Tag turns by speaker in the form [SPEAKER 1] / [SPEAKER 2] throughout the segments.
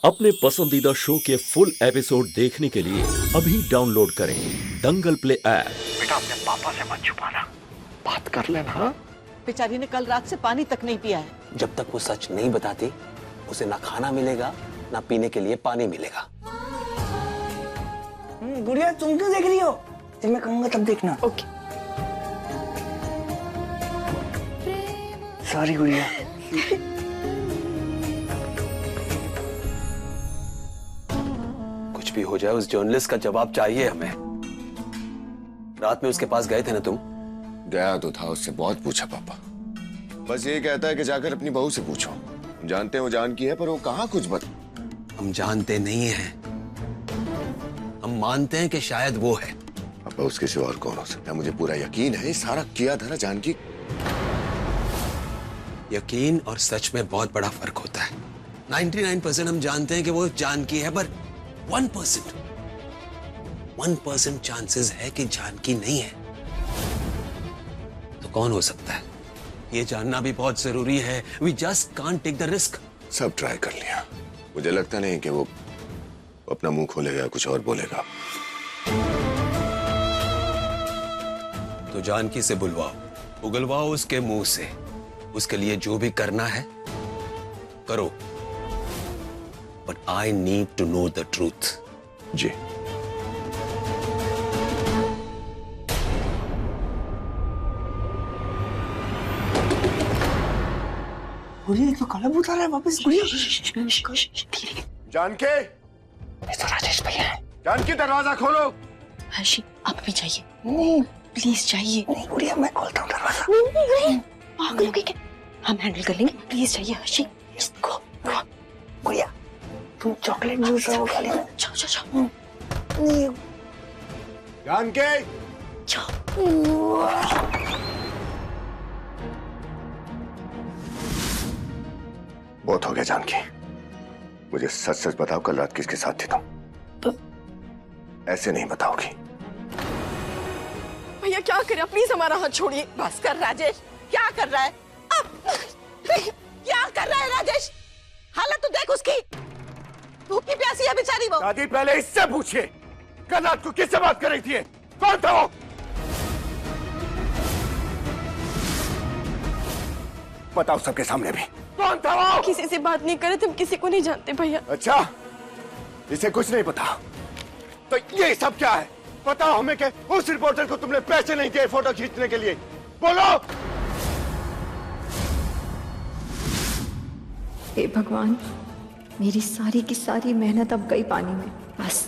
[SPEAKER 1] अपने पसंदीदा शो के फुल एपिसोड देखने के लिए अभी डाउनलोड करें दंगल प्ले ऐप।
[SPEAKER 2] बेटा अपने पापा से मत छुपाना, बात कर लेना। हाँ?
[SPEAKER 3] बेचारी ने कल रात से पानी तक नहीं पिया है।
[SPEAKER 4] जब तक वो सच नहीं बताती उसे ना खाना मिलेगा ना पीने के लिए पानी मिलेगा।
[SPEAKER 5] गुड़िया तुम क्यों देख रही हो? जब मैं कहूंगा तब देखना।
[SPEAKER 3] ओके।
[SPEAKER 5] सॉरी गुड़िया।
[SPEAKER 4] कुछ भी हो जाए उस जर्नलिस्ट का जवाब चाहिए हमें। रात में उसके पास गए थे ना तुम?
[SPEAKER 6] गया तो था, उससे बहुत पूछा पापा। बस ये कहता है कि जाकर अपनी बहू से पूछो। हम जानते हैं वो जान की है, पर वो कहाँ कुछ बता।
[SPEAKER 4] हम जानते नहीं हैं, हम मानते हैं कि शायद वो है।
[SPEAKER 6] पापा उसके सिवा और कौन हो सकता है? मुझे पूरा यकीन है सारा किया था ना जानकी।
[SPEAKER 4] यकीन और सच में बहुत बड़ा फर्क होता है। 99% हम जानते हैं कि वो जानकी है, पर 1% चांसेस है कि जानकी नहीं है। तो कौन हो सकता है? ये जानना भी बहुत जरूरी है। We just can't take the risk।
[SPEAKER 6] सब ट्राई कर लिया, मुझे लगता नहीं कि वो अपना मुंह खोलेगा, कुछ और बोलेगा।
[SPEAKER 4] तो जानकी से बुलवाओ, उगलवाओ उसके मुंह से। उसके लिए जो भी करना है करो, but I need to know the truth.
[SPEAKER 6] जी।
[SPEAKER 5] गुड़िया तो काला भूत आ रहा है वापस। गुड़िया
[SPEAKER 6] जानकी,
[SPEAKER 5] ये तो राजेश भैया है।
[SPEAKER 6] जानकी दरवाजा खोलो।
[SPEAKER 7] हर्षी आप भी जाइए,
[SPEAKER 5] नहीं
[SPEAKER 7] प्लीज जाइए।
[SPEAKER 5] नहीं गुड़िया मैं खोलता हूँ दरवाजा।
[SPEAKER 7] नहीं पागल हो गई क्या? हम हैंडल कर लेंगे, प्लीज जाइए हर्षी।
[SPEAKER 5] गो गुड़िया तुम चॉकलेट जूस रहो खा लेना।
[SPEAKER 7] जाओ जाओ जाओ।
[SPEAKER 5] नहीं
[SPEAKER 6] जानकी, बहुत हो गया जानकी। मुझे सच सच बताओ, कल रात किसके साथ थी तुम? ऐसे नहीं बताओगी।
[SPEAKER 3] भैया क्या करे, प्लीज हमारा हाथ छोड़िए। बस कर राजेश, क्या कर रहा है? अब क्या कर रहा है राजेश? हालत तो देख उसकी, भूखी प्यासी है बेचारी वो।
[SPEAKER 2] दादी पहले इससे पूछिए, कल रात को किससे बात कर रही थी? कौन था वो? बताओ सबके सामने भी, कौन था वो?
[SPEAKER 7] किसी से बात नहीं करे, तुम किसी को नहीं जानते भैया।
[SPEAKER 2] अच्छा, इसे कुछ नहीं पता तो ये सब क्या है? बताओ हमें कि उस रिपोर्टर को तुमने पैसे नहीं दिए फोटो खींचने के लिए। बोलो।
[SPEAKER 8] हे भगवान, मेरी सारी की सारी मेहनत अब गई पानी में। बस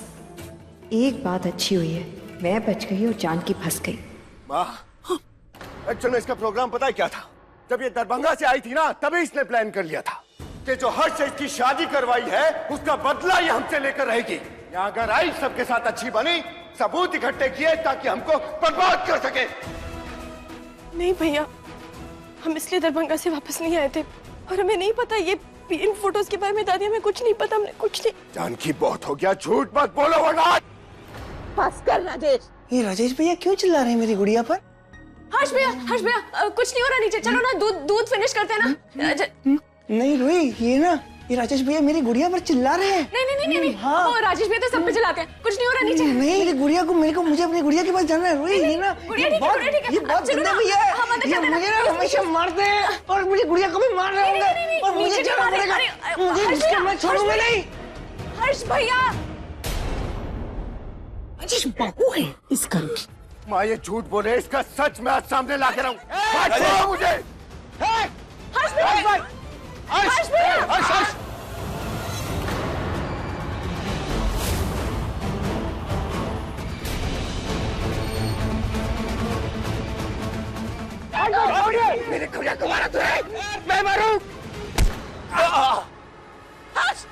[SPEAKER 8] एक बात अच्छी हुई है, मैं बच गई और जानकी फंस गई।
[SPEAKER 2] एक्चुअली इसका प्रोग्राम पता है क्या था? जब ये दरभंगा से आई थी ना, तभी इसने प्लान कर लिया था कि जो हर्ष से इसकी शादी करवाई है उसका बदला ये हमसे लेकर रहेगी। यहाँ अगर आई, सबके साथ अच्छी बनी, सबूत इकट्ठे किए ताकि हमको बर्बाद कर सके।
[SPEAKER 7] नहीं भैया, हम इसलिए दरभंगा से वापस नहीं आए थे, और हमें नहीं पता ये इन फोटोज के बारे में। दादी हमें कुछ नहीं पता, हमने कुछ नहीं।
[SPEAKER 2] जानकी बहुत हो गया, झूठ मत बोलो वरना।
[SPEAKER 3] बस कर राजेश।
[SPEAKER 5] ये राजेश भैया क्यों चिल्ला रहे हैं मेरी गुड़िया पर?
[SPEAKER 7] हर्ष भैया कुछ नहीं हो रहा नीचे। चलो ना दूध फिनिश करते हैं ना।
[SPEAKER 5] नहीं रोई, ये राजेश भैया मेरी गुड़िया पर चिल्ला रहे हैं।
[SPEAKER 7] नहीं।
[SPEAKER 5] हाँ।
[SPEAKER 7] ओ, राजेश भैया तो सब पे चिल्लाते हैं। कुछ नहीं हो रहा नीचे।
[SPEAKER 5] नहीं मेरी गुड़िया को, मुझे अपनी गुड़िया के पास जाना है। रोई ये बहुत गंदे भैया है। ये मुझे ना हमेशा मारते हैं और मुझे गुड़िया को भी मार रहे होंगे और मुझे जाना पड़ेगा। मुझे इसके मैं छोड़ूंगा नहीं।
[SPEAKER 7] हर्ष भैया
[SPEAKER 3] राजेश बाबू है इस घर की।
[SPEAKER 2] माँ ये झूठ बोले, इसका सच मैं आज सामने ला के रहूं। मुझे
[SPEAKER 7] हर्ष भैया
[SPEAKER 2] मेरे गुड़िया को मारा तूने, मैं मारूं।
[SPEAKER 3] हर्ष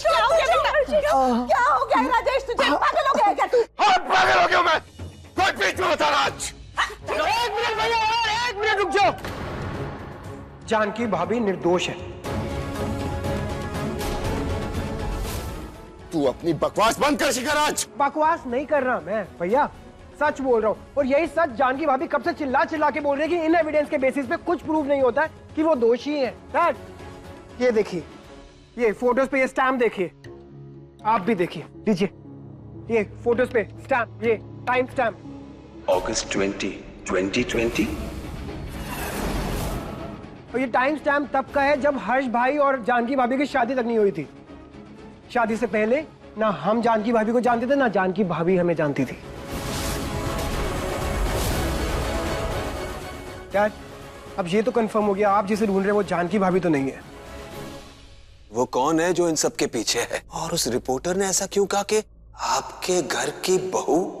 [SPEAKER 3] क्या हो गया बेटा? क्या हो गया राजेश तुझे? पागल हो गया क्या तू?
[SPEAKER 2] हाँ पागल हो गया मैं। कोई बीच में बता रहा आज।
[SPEAKER 5] एक मिनट भैया, और एक मिनट रुक जाओ। जानकी भाभी निर्दोष है।
[SPEAKER 2] तू अपनी बकवास बंद कर शिखर आज।
[SPEAKER 5] बकवास नहीं कर रहा मैं भैया, सच बोल रहा हूँ। और यही सच जानकी भाभी कब से चिल्ला चिल्ला के बोल रही है कि इन एविडेंस के बेसिस पे कुछ प्रूव नहीं होता है कि वो दोषी है। ये देखिए,
[SPEAKER 9] ये फोटोज पे ये स्टैम्प देखिए, आप भी देखिए, लीजिए ये फोटोज पे स्टैम्प, ये टाइम स्टैम्प।
[SPEAKER 4] अगस्त 20, 2020।
[SPEAKER 9] और ये टाइम स्टैम्प तब का है जब हर्ष भाई और जानकी भाभी की शादी तक नहीं हुई थी। शादी से पहले ना हम जानकी भाभी को जानते थे, ना जानकी भाभी हमें जानती थी। यार अब ये तो कंफर्म हो गया, आप जिसे ढूंढ रहे हैं वो जानकी भाभी तो नहीं है।
[SPEAKER 4] वो कौन है जो इन सब के पीछे है? और उस रिपोर्टर ने ऐसा क्यों कहा कि आपके घर की बहू?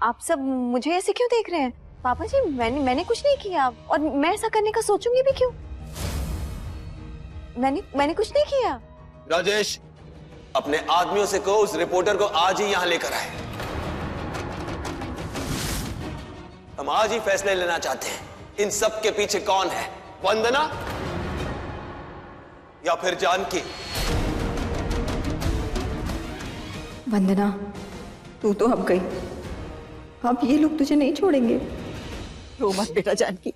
[SPEAKER 8] आप सब मुझे ऐसे क्यों देख रहे हैं? पापा जी मैंने कुछ नहीं किया, और मैं ऐसा करने का सोचूंगी भी क्यों? मैंने कुछ नहीं किया।
[SPEAKER 4] राजेश, अपने आदमियों से कहो उस रिपोर्टर को आज ही यहां लेकर आए। हम आज ही फैसले लेना चाहते हैं, इन सब के पीछे कौन है? वंदना या फिर जानकी?
[SPEAKER 8] वंदना, तू तो अब गई, अब ये लोग तुझे नहीं छोड़ेंगे।
[SPEAKER 3] रो मत बेटा जानकी,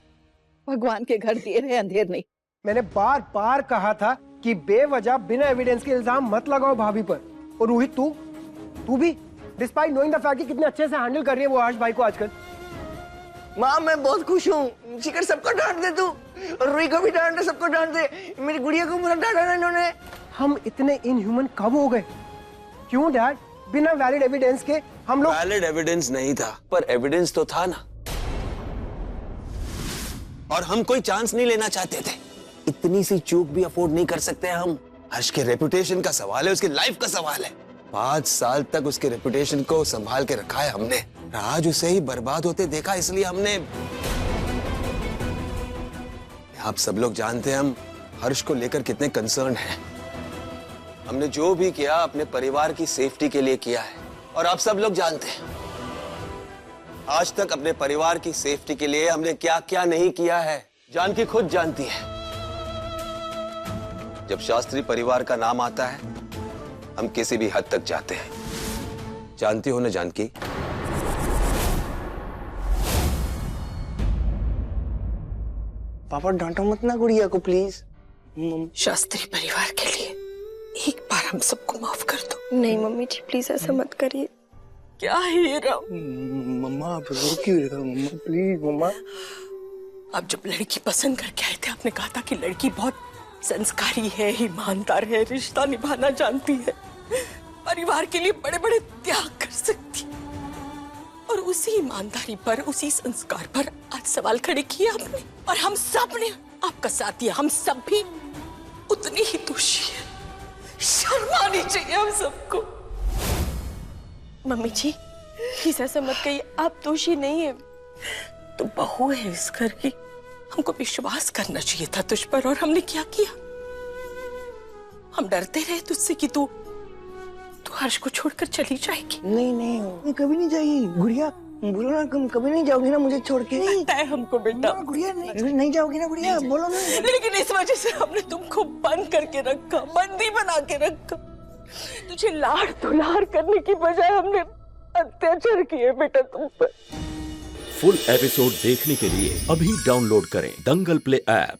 [SPEAKER 3] भगवान के घर दिए रहे अंधेर नहीं।
[SPEAKER 9] मैंने बार बार कहा था कि बेवजह बिना एविडेंस के इल्जाम मत लगाओ भाभी पर। और रोहित तू भी, डिस्पाइट नोइंग द फैक्ट कि कितने अच्छे से हैंडल कर रही है वो हर्ष भाई को आजकल।
[SPEAKER 5] माँ मैं बहुत खुश हूँ। शिखर सबको डांट दे तू, और रूही को भी डांट दे, सबको डांट दे। मेरी गुड़िया को पूरा डांटा ना इन्होंने।
[SPEAKER 9] हम इतने इनह्यूमन कब हो गए? क्यों डैड? बिना वैलिड एविडेंस के हम लोग।
[SPEAKER 4] वैलिड एविडेंस नहीं था, पर एविडेंस तो था ना। और हम कोई चांस नहीं लेना चाहते थे। इतनी सी चूक भी अफोर्ड नहीं कर सकते हम। हर्ष के रेपुटेशन का सवाल है, उसकी लाइफ का सवाल है। 5 साल तक उसके रेपुटेशन को संभाल के रखा है हमने। आज उसे ही बर्बाद होते देखा, इसलिए हमने। आप सब लोग जानते हैं हम हर्ष को लेकर कितने कंसर्न हैं। हमने जो भी किया अपने परिवार की सेफ्टी के लिए किया है, और आप सब लोग जानते हैं आज तक अपने परिवार की सेफ्टी के लिए हमने क्या क्या नहीं किया है। जानकी खुद जानती है। जब शास्त्री परिवार का नाम आता है हम किसी भी हद तक जाते हैं। जानती हो ना जानकी?
[SPEAKER 5] पापा डांटो मत ना गुड़िया को प्लीज।
[SPEAKER 3] शास्त्री परिवार के लिए एक बार हम सबको माफ कर दो।
[SPEAKER 7] नहीं मम्मी जी प्लीज ऐसा मत करिए। क्या है ये राम?
[SPEAKER 5] मम्मा आप रो क्यों रहे हो मम्मा, प्लीज मम्मा।
[SPEAKER 3] आप जब लड़की पसंद करके आए थे आपने कहा था कि लड़की बहुत संस्कारी है, ईमानदार है, रिश्ता निभाना जानती है, परिवार के लिए बड़े बड़े त्याग कर सकती। और उसी ईमानदारी पर, उसी संस्कार पर आज सवाल खड़े किए आपने, और हम सब ने आपका साथ दिया। हम सब भी उतने ही दोषी हैं। शर्म आनी चाहिए हम सबको।
[SPEAKER 7] मम्मी जी प्लीज ऐसा मत कहिए, आप दोषी नहीं है।
[SPEAKER 3] तू बहू है इस घर की, हमको विश्वास करना चाहिए था तुझ पर, और हमने क्या किया? हम डरते रहे तुझसे कि तू हर्ष को छोड़कर चली जाएगी।
[SPEAKER 5] नहीं कभी नहीं जाएगी गुड़िया, बोलो ना तुम कभी नहीं जाओगी ना मुझे छोड़ के।
[SPEAKER 3] लगता है हमको बेटा।
[SPEAKER 5] गुड़िया नहीं जाओगी ना गुड़िया, बोलो ना।
[SPEAKER 3] लेकिन इस वजह से हमने तुमको बंद करके रखा, बंदी बना के रखा। तुझे लाड़ दुलार करने की बजाय हमने अत्याचार किए बेटा तुम पर।
[SPEAKER 1] फुल एपिसोड देखने के लिए अभी डाउनलोड करें दंगल प्ले ऐप।